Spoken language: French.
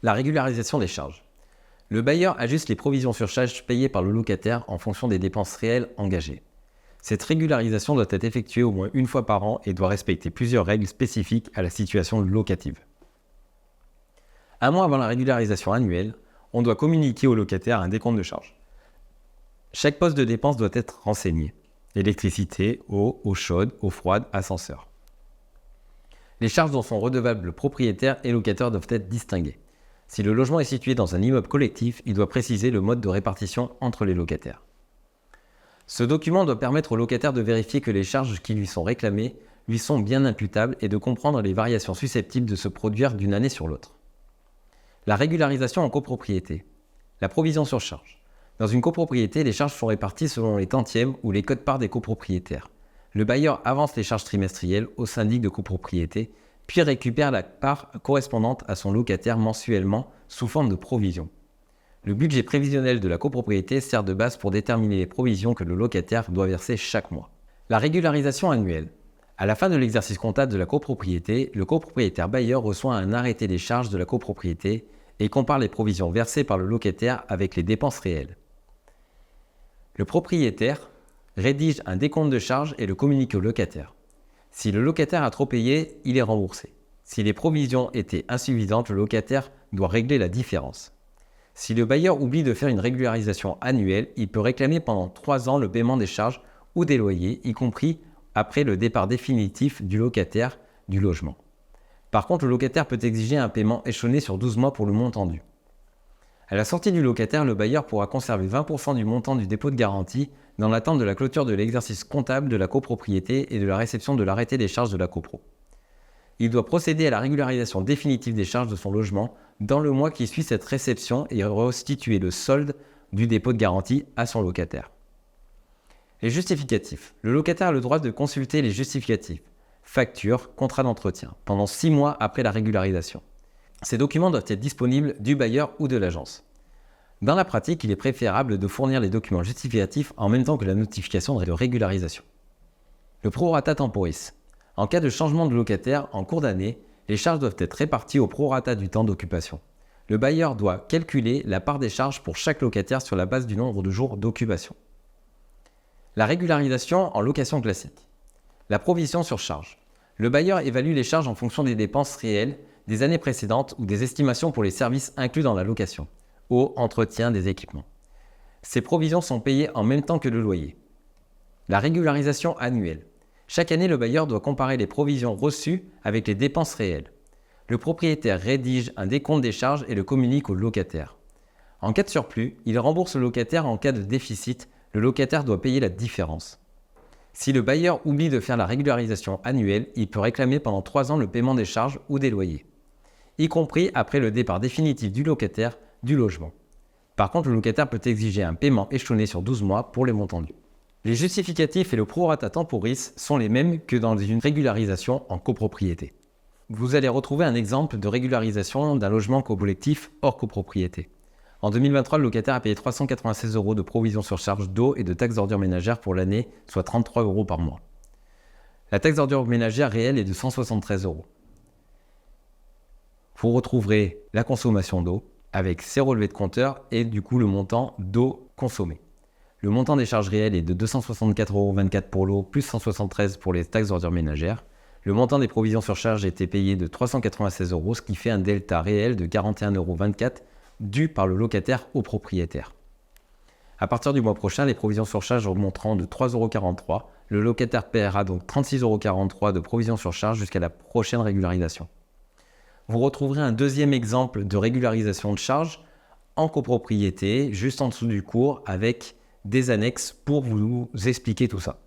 La régularisation des charges. Le bailleur ajuste les provisions sur charges payées par le locataire en fonction des dépenses réelles engagées. Cette régularisation doit être effectuée au moins une fois par an et doit respecter plusieurs règles spécifiques à la situation locative. Un mois avant la régularisation annuelle, on doit communiquer au locataire un décompte de charges. Chaque poste de dépense doit être renseigné. Électricité, eau chaude, eau froide, ascenseur. Les charges dont sont redevables le propriétaire et locataire doivent être distinguées. Si le logement est situé dans un immeuble collectif, il doit préciser le mode de répartition entre les locataires. Ce document doit permettre au locataire de vérifier que les charges qui lui sont réclamées lui sont bien imputables et de comprendre les variations susceptibles de se produire d'une année sur l'autre. La régularisation en copropriété. La provision sur charge. Dans une copropriété, les charges sont réparties selon les tantièmes ou les quotes-parts des copropriétaires. Le bailleur avance les charges trimestrielles au syndic de copropriété, puis récupère la part correspondante à son locataire mensuellement sous forme de provision. Le budget prévisionnel de la copropriété sert de base pour déterminer les provisions que le locataire doit verser chaque mois. La régularisation annuelle. À la fin de l'exercice comptable de la copropriété, le copropriétaire bailleur reçoit un arrêté des charges de la copropriété et compare les provisions versées par le locataire avec les dépenses réelles. Le propriétaire rédige un décompte de charges et le communique au locataire. Si le locataire a trop payé, il est remboursé. Si les provisions étaient insuffisantes, le locataire doit régler la différence. Si le bailleur oublie de faire une régularisation annuelle, il peut réclamer pendant 3 ans le paiement des charges ou des loyers, y compris après le départ définitif du locataire du logement. Par contre, le locataire peut exiger un paiement échelonné sur 12 mois pour le montant dû. À la sortie du locataire, le bailleur pourra conserver 20% du montant du dépôt de garantie dans l'attente de la clôture de l'exercice comptable de la copropriété et de la réception de l'arrêté des charges de la copro. Il doit procéder à la régularisation définitive des charges de son logement dans le mois qui suit cette réception et restituer le solde du dépôt de garantie à son locataire. Les justificatifs. Le locataire a le droit de consulter les justificatifs, factures, contrat d'entretien, pendant 6 mois après la régularisation. Ces documents doivent être disponibles du bailleur ou de l'agence. Dans la pratique, il est préférable de fournir les documents justificatifs en même temps que la notification de régularisation. Le prorata temporis. En cas de changement de locataire en cours d'année, les charges doivent être réparties au prorata du temps d'occupation. Le bailleur doit calculer la part des charges pour chaque locataire sur la base du nombre de jours d'occupation. La régularisation en location classique. La provision sur charge. Le bailleur évalue les charges en fonction des dépenses réelles des années précédentes ou des estimations pour les services inclus dans la location, eau, entretien des équipements. Ces provisions sont payées en même temps que le loyer. La régularisation annuelle. Chaque année, le bailleur doit comparer les provisions reçues avec les dépenses réelles. Le propriétaire rédige un décompte des charges et le communique au locataire. En cas de surplus, il rembourse le locataire. En cas de déficit, le locataire doit payer la différence. Si le bailleur oublie de faire la régularisation annuelle, il peut réclamer pendant 3 ans le paiement des charges ou des loyers, y compris après le départ définitif du locataire du logement. Par contre, le locataire peut exiger un paiement échelonné sur 12 mois pour les montants dus. Les justificatifs et le prorata temporis sont les mêmes que dans une régularisation en copropriété. Vous allez retrouver un exemple de régularisation d'un logement collectif hors copropriété. En 2023, le locataire a payé 396 € de provision sur charge d'eau et de taxes d'ordures ménagères pour l'année, soit 33 € par mois. La taxe d'ordures ménagères réelle est de 173 €. Vous retrouverez la consommation d'eau avec ses relevés de compteur et du coup le montant d'eau consommée. Le montant des charges réelles est de 264,24 € pour l'eau, plus 173 € pour les taxes d'ordures ménagères. Le montant des provisions sur charge était payé de 396 €, ce qui fait un delta réel de 41,24 € dû par le locataire au propriétaire. À partir du mois prochain, les provisions sur charge augmenteront de 3,43 €. Le locataire paiera donc 36,43 € de provisions sur charge jusqu'à la prochaine régularisation. Vous retrouverez un deuxième exemple de régularisation de charges en copropriété, juste en dessous du cours, avec des annexes pour vous expliquer tout ça.